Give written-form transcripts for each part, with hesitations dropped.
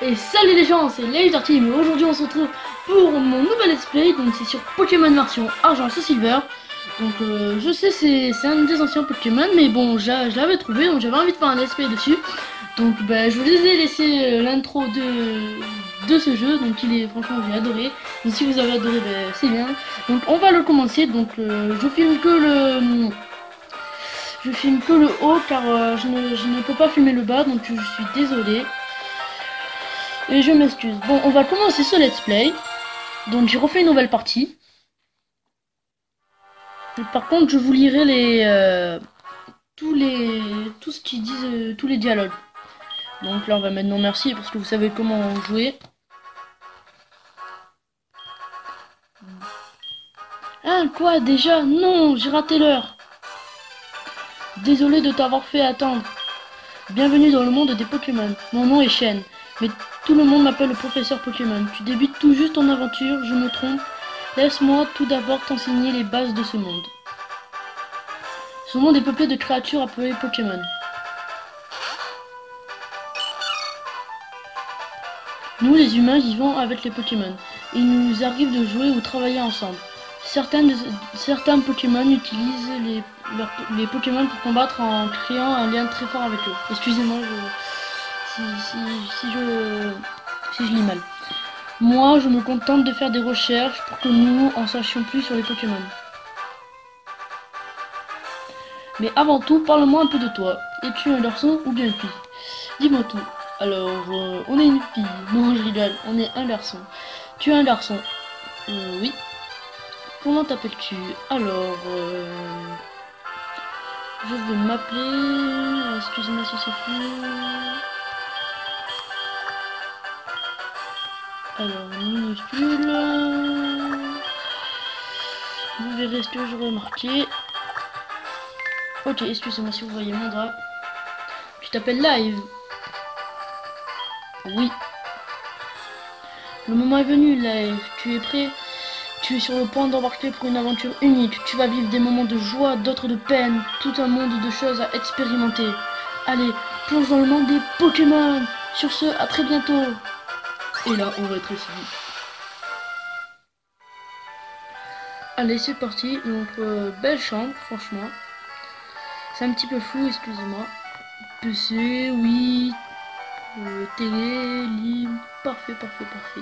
Et salut les gens, c'est Laser Team et aujourd'hui on se retrouve pour mon nouvel let's play. Donc c'est sur Pokémon version argent et silver. Donc je sais c'est un des anciens Pokémon, mais bon je l'avais trouvé, donc j'avais envie de faire un let's play dessus. Donc je vous ai laissé l'intro de ce jeu, donc il est franchement j'ai adoré. Donc si vous avez adoré c'est bien. Donc on va le commencer. Donc je filme que le haut car je ne peux pas filmer le bas, donc je suis désolé. Et je m'excuse. Bon, on va commencer ce let's play. Donc j'ai refait une nouvelle partie. Et par contre, je vous lirai tout ce qu'ils disent, tous les dialogues. Donc là, on va mettre non merci parce que vous savez comment jouer. Ah, quoi, déjà? Non, j'ai raté l'heure. Désolé de t'avoir fait attendre. Bienvenue dans le monde des Pokémon. Mon nom est Shen, mais tout le monde m'appelle le professeur Pokémon. Tu débutes tout juste ton aventure, je me trompe. Laisse-moi tout d'abord t'enseigner les bases de ce monde. Ce monde est peuplé de créatures appelées Pokémon. Nous, les humains, vivons avec les Pokémon. Il nous arrive de jouer ou travailler ensemble. Certains Pokémon utilisent les Pokémon pour combattre en créant un lien très fort avec eux. Excusez-moi si je lis mal. Moi, je me contente de faire des recherches pour que nous en sachions plus sur les Pokémon. Mais avant tout, parle-moi un peu de toi. Es-tu un garçon ou bien une fille? Dis-moi tout. Alors, on est une fille. Non, je rigole, on est un garçon. Tu es un garçon? Oui. Comment t'appelles-tu? Alors, je vais m'appeler... Excusez-moi si c'est flou. Alors, minuscule... Vous verrez ce que j'aurais marqué. Ok, excusez-moi si vous voyez mon drap. Tu t'appelles Live? Oui. Le moment est venu, Live. Tu es prêt? Tu es sur le point d'embarquer pour une aventure unique. Tu vas vivre des moments de joie, d'autres de peine. Tout un monde de choses à expérimenter. Allez, plonge dans le monde des Pokémon. Sur ce, à très bientôt. Et là, on va être ici. Allez, c'est parti. Donc, belle chambre, franchement. C'est un petit peu flou, excusez-moi. PC, oui. Télé, livre. Parfait, parfait, parfait.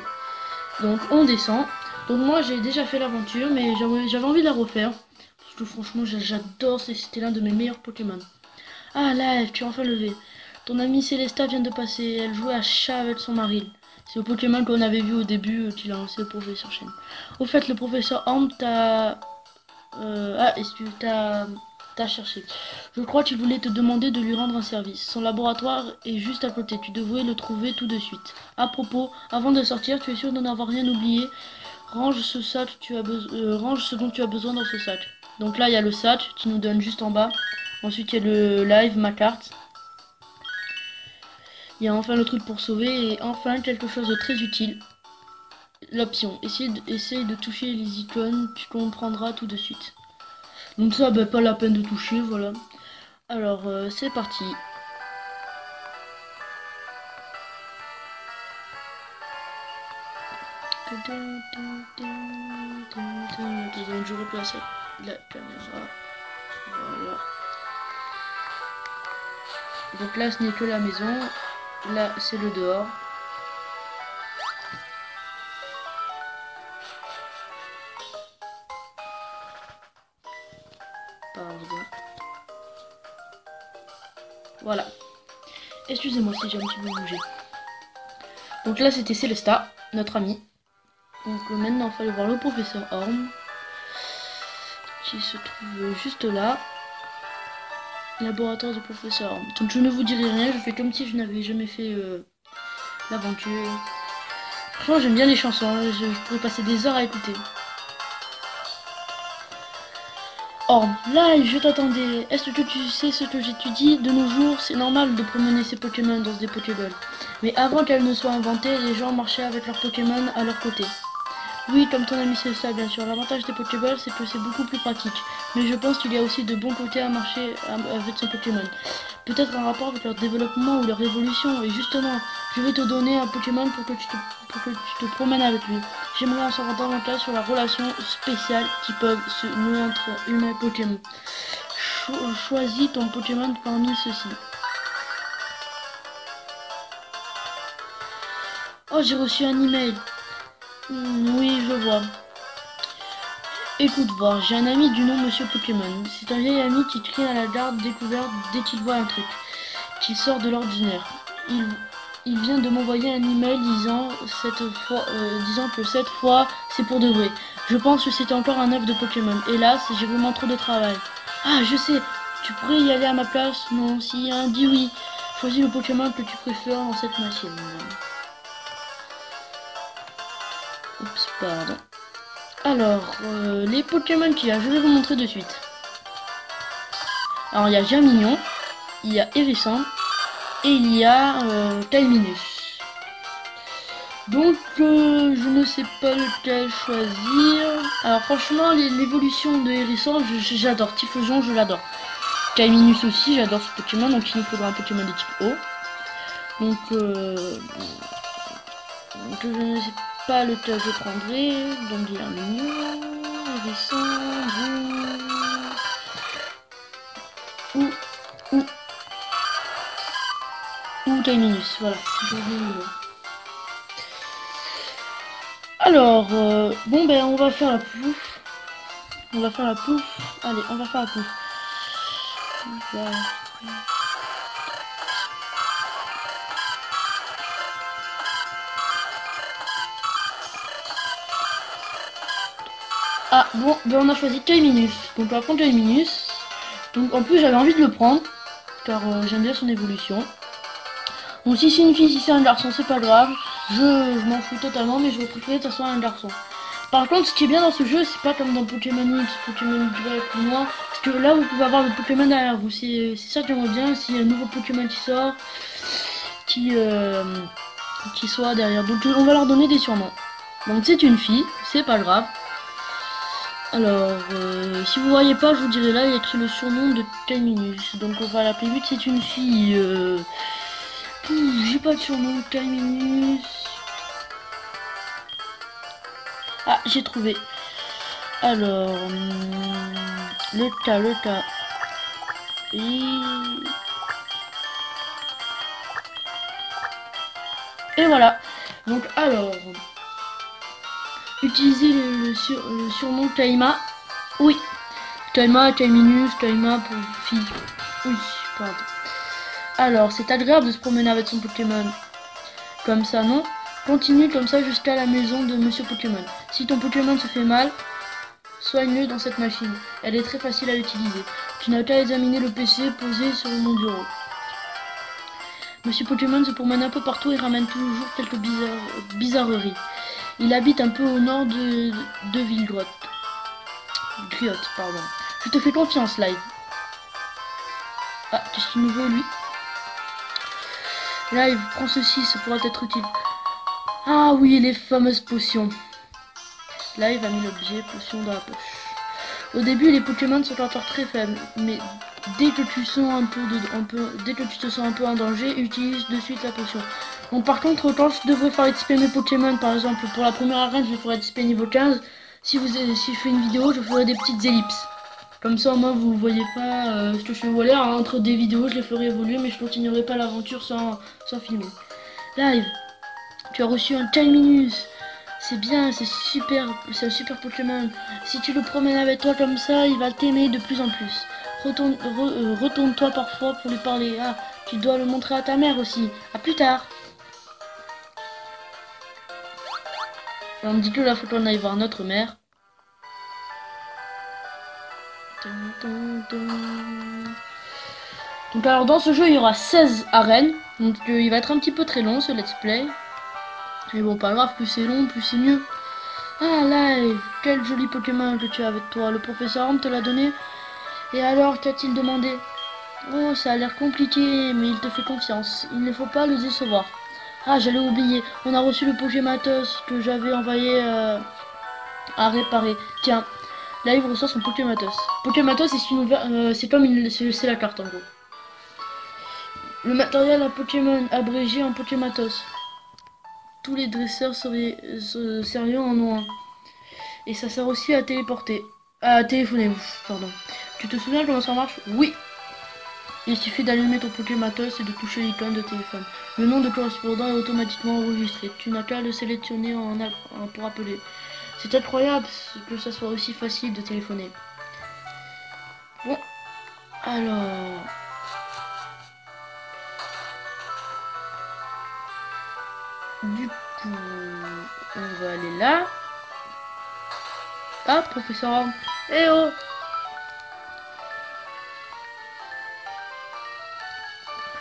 Donc, on descend. Donc moi j'ai déjà fait l'aventure mais j'avais envie de la refaire. Parce que franchement j'adore, c'était l'un de mes meilleurs Pokémon. Ah Live, tu es enfin levé. Ton amie Célesta vient de passer, elle jouait à chat avec son mari. C'est le Pokémon qu'on avait vu au début qu'il a lancé le professeur Chen. Au fait le professeur Horn t'a... excuse, t'as cherché. Je crois qu'il voulait te demander de lui rendre un service. Son laboratoire est juste à côté, tu devrais le trouver tout de suite. À propos, avant de sortir, tu es sûr de n'avoir rien oublié? Range ce sac, range ce dont tu as besoin dans ce sac. Donc là, il y a le sac qui nous donne juste en bas. Ensuite, il y a le live, ma carte. Il y a enfin le truc pour sauver. Et enfin, quelque chose de très utile. L'option. Essaye de toucher les icônes. Tu comprendras tout de suite. Donc ça, pas la peine de toucher, voilà. Alors, c'est parti. Donc je replace la caméra. Voilà. Donc là ce n'est que la maison. Là c'est le dehors. Pardon. Voilà. Excusez-moi si j'ai un petit peu bougé. Donc là c'était Célesta, notre amie. Donc maintenant il fallait voir le professeur Horn. Qui se trouve juste là. Laboratoire du professeur Horn. Donc je ne vous dirai rien, je fais comme si je n'avais jamais fait l'aventure. Franchement j'aime bien les chansons, hein. Je pourrais passer des heures à écouter. Horn, là je t'attendais. Est-ce que tu sais ce que j'étudie? De nos jours, c'est normal de promener ces Pokémon dans des Pokéballs. Mais avant qu'elles ne soient inventées, les gens marchaient avec leurs Pokémon à leur côté. Oui, comme ton ami c'est ça, bien sûr. L'avantage des Pokéballs, c'est que c'est beaucoup plus pratique. Mais je pense qu'il y a aussi de bons côtés à marcher avec son Pokémon. Peut-être un rapport avec leur développement ou leur évolution. Et justement, je vais te donner un Pokémon pour que tu te promènes avec lui. J'aimerais en savoir davantage sur la relation spéciale qui peuvent se nouer entre humains et Pokémon. Choisis ton Pokémon parmi ceux-ci. Oh, j'ai reçu un email. Oui, je vois. Écoute voir, j'ai un ami du nom Monsieur Pokémon. C'est un vieil ami qui crie à la garde découverte dès qu'il voit un truc qui sort de l'ordinaire. Il vient de m'envoyer un email disant que cette fois c'est pour de vrai. Je pense que c'est encore un œuf de Pokémon. Hélas, j'ai vraiment trop de travail. Ah, je sais, tu pourrais y aller à ma place? Non, si, hein, dis oui. Choisis le Pokémon que tu préfères dans cette machine. Oups, pardon. Alors, les Pokémon qu'il y a, je vais vous montrer de suite. Alors, il y a Germignon, il y a Hérisson et il y a Calminus. Donc, je ne sais pas lequel choisir. Alors, franchement, l'évolution de Hérisson, j'adore. Typhlosion, je l'adore. Calminus aussi, j'adore ce Pokémon, donc il nous faudra un Pokémon de type eau. Donc, je ne sais pas lequel je prendrai. Donc, il y a Mignon, Hérisson, ou Calminus, voilà. Alors, bon ben on va faire la pouf. On va faire la pouf. Allez, on va faire la pouf. Voilà. Ah bon, ben on a choisi Calminus. Donc on va prendre Calminus. Donc en plus j'avais envie de le prendre. Car j'aime bien son évolution. Donc si c'est une fille, si c'est un garçon, c'est pas grave. Je m'en fous totalement, mais je vais préférer de toute façon un garçon. Par contre, ce qui est bien dans ce jeu, c'est pas comme dans Pokémon X, Pokémon Y ou moi, parce que là vous pouvez avoir le Pokémon derrière vous. C'est ça que j'aimerais bien, s'il y a un nouveau Pokémon qui sort, qui soit derrière. Donc on va leur donner des surnoms. Donc c'est une fille, c'est pas grave. Alors, si vous voyez pas, je vous dirai là, il y a écrit le surnom de Calminus. Donc on va l'appeler vite, c'est une fille. J'ai pas de surnom, Calminus. Ah, j'ai trouvé. Alors, le cas. Et voilà. Donc, alors, utiliser le surnom Kaima. Oui. Kaima, Kaiminus, Kaima pour fille. Oui, pardon. Alors, c'est agréable de se promener avec son Pokémon. Comme ça, non? Continue comme ça jusqu'à la maison de Monsieur Pokémon. Si ton Pokémon se fait mal, soigne-le dans cette machine. Elle est très facile à utiliser. Tu n'as qu'à examiner le PC posé sur mon bureau. Monsieur Pokémon se promène un peu partout et ramène toujours quelques bizarreries. Il habite un peu au nord de Villegrotte. Griotte, pardon. Je te fais confiance, Live. Ah, qu'est-ce qu'il nous veut, lui? Live, prends ceci, ça pourra être utile. Ah oui, les fameuses potions. Live a mis l'objet potion dans la poche. Au début, les Pokémon sont encore très faibles, mais dès que tu te sens un peu en danger, utilise de suite la potion. Bon, par contre, quand je devrais faire XP mes Pokémon, par exemple, pour la première arène, je ferai XP niveau 15. Si je fais une vidéo, je ferai des petites ellipses. Comme ça, au moins, vous voyez pas ce que je fais voler. Entre des vidéos, je les ferai évoluer, mais je continuerai pas l'aventure sans filmer. Live, tu as reçu un Calminus. C'est bien, c'est un super Pokémon. Si tu le promènes avec toi comme ça, il va t'aimer de plus en plus. Retourne-toi parfois pour lui parler. Ah, tu dois le montrer à ta mère aussi. À plus tard. On me dit que là, faut qu'on aille voir notre mère. Donc alors dans ce jeu, il y aura 16 arènes. Donc il va être un petit peu très long ce let's play. Mais bon, pas grave, plus c'est long, plus c'est mieux. Ah, Live, quel joli Pokémon que tu as avec toi. Le professeur Homme te l'a donné. Et alors, qu'a-t-il demandé? Oh, ça a l'air compliqué, mais il te fait confiance. Il ne faut pas le décevoir. Ah, j'allais oublier. On a reçu le Pokématos que j'avais envoyé à réparer. Tiens, là il vous ressort son Pokématos. Pokématos c'est comme c'est la carte en gros. Le matériel à Pokémon abrégé en Pokématos. Tous les dresseurs sérieux en ont un. Et ça sert aussi à téléporter. À téléphoner, pardon. Tu te souviens comment ça marche? Oui. Il suffit d'allumer ton Pokématos et de toucher l'icône de téléphone. Le nom de correspondant est automatiquement enregistré. Tu n'as qu'à le sélectionner pour appeler. C'est incroyable que ça soit aussi facile de téléphoner. Bon, alors... Du coup, on va aller là. Ah, professeur Arm. Eh oh!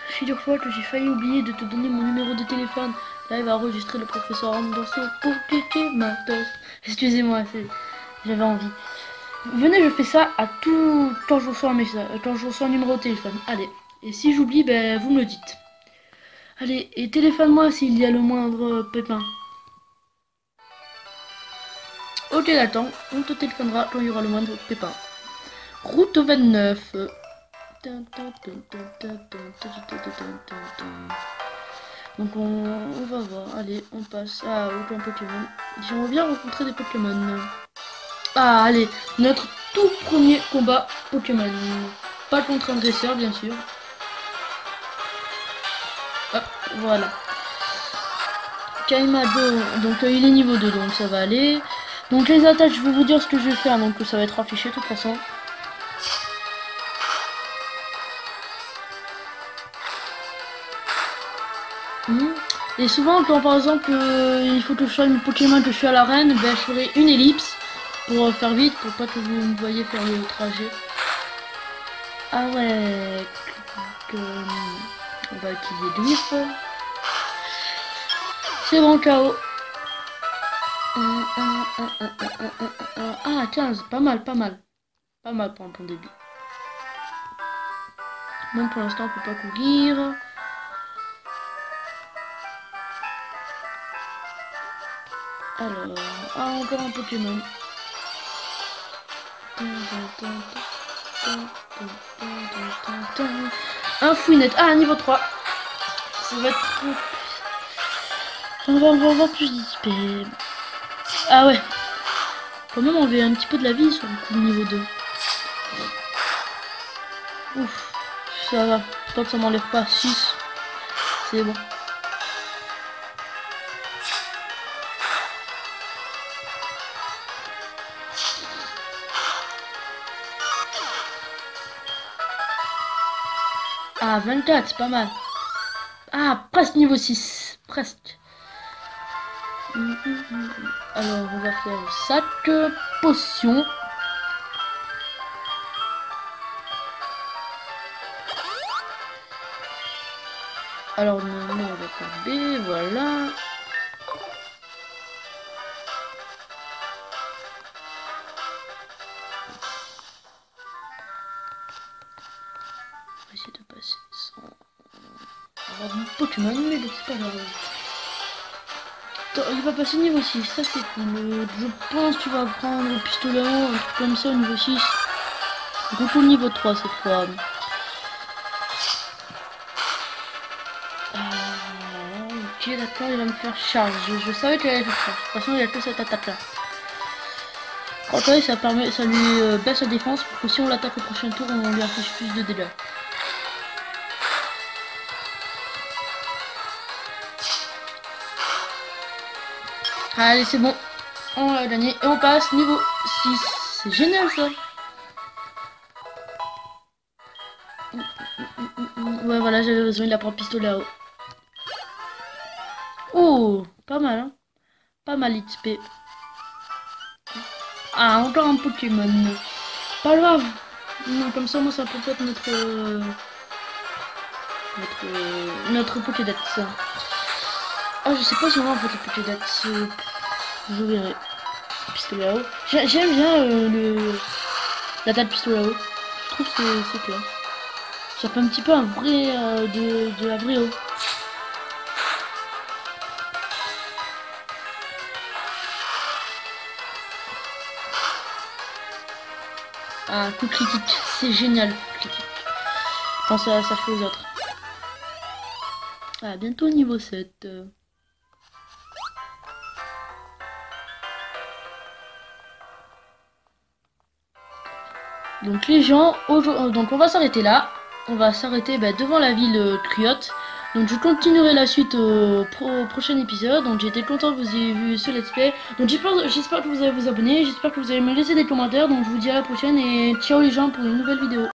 Figure-toi que j'ai failli oublier de te donner mon numéro de téléphone. Là, il va enregistrer le professeur Arm dans son Pokématos. Excusez-moi, j'avais envie. Venez, je fais ça à tout quand je reçois un message, quand je reçois un numéro de téléphone. Allez, et si j'oublie, ben vous me le dites. Allez, et téléphone-moi s'il y a le moindre pépin. Ok, d'accord, on te téléphonera quand il y aura le moindre pépin. Route 29. Donc on va voir. Allez, on passe à aucun Pokémon. J'aimerais bien rencontrer des Pokémon. Ah, allez, notre tout premier combat Pokémon. Pas contre un dresseur, bien sûr. Hop, voilà. Kaimado, donc il est niveau 2, donc ça va aller. Donc les attaques, je vais vous dire ce que je vais faire, donc ça va être affiché de toute façon. Et souvent, quand par exemple il faut que je sois une Pokémon que je suis à l'arène, ben, je ferai une ellipse pour faire vite, pour pas que vous me voyez faire le trajet. Ah ouais, on va utiliser Glyph. C'est bon, KO. Ah, 15, pas mal, pas mal. Pas mal pour un bon début. Bon, pour l'instant, on peut pas courir. Alors, ah, encore un Pokémon. Un Fouinette. Ah, niveau 3. Ça va être... On va avoir plus d'XP. Ah ouais. Quand même, on avait un petit peu de la vie sur le coup de niveau 2. Ouf. Ça va. Tant que ça m'enlève pas 6. C'est bon. Ah, 24, c'est pas mal. Ah, presque niveau 6. Presque. Alors, on va faire le sac potion. Alors, nous, on va faire B, voilà. On va essayer de passer sans avoir mon Pokémon, mais bon, c'est pas grave. Il va passer niveau 6, ça c'est cool. Je pense qu'il va prendre le pistolet un truc comme ça au niveau 6. Goku niveau 3 cette fois. Ok, d'accord, il va me faire charge. Je savais qu'il allait faire ça. De toute façon, il a que cette attaque là. Quant à lui, ça lui baisse la défense pour que si on l'attaque au prochain tour, on lui affiche plus de dégâts. Allez, c'est bon. On a gagné. Et on passe niveau 6. C'est génial ça. Ouais, voilà, j'avais besoin. Il apprend pistolet à eau. Oh, pas mal, hein. Pas mal XP. Ah, encore un Pokémon. Pas grave. Non, comme ça, moi, ça peut être notre Pokédex. Ah, je sais pas si on va en fait le Pokédex. Je verrai. Pistolet à eau. J'aime bien l'attaque pistolet à eau. Je trouve que c'est clair. Ça fait un petit peu un vrai de la vraie eau. Un coup critique, c'est génial, critique. Quand ça fait aux autres. Ah, bientôt niveau 7. Donc les gens, donc on va s'arrêter là. On va s'arrêter devant la ville Criot. Donc je continuerai la suite au prochain épisode. Donc j'ai été content que vous ayez vu ce let's play. Donc j'espère que vous allez vous abonner. J'espère que vous allez me laisser des commentaires. Donc je vous dis à la prochaine et ciao les gens pour une nouvelle vidéo.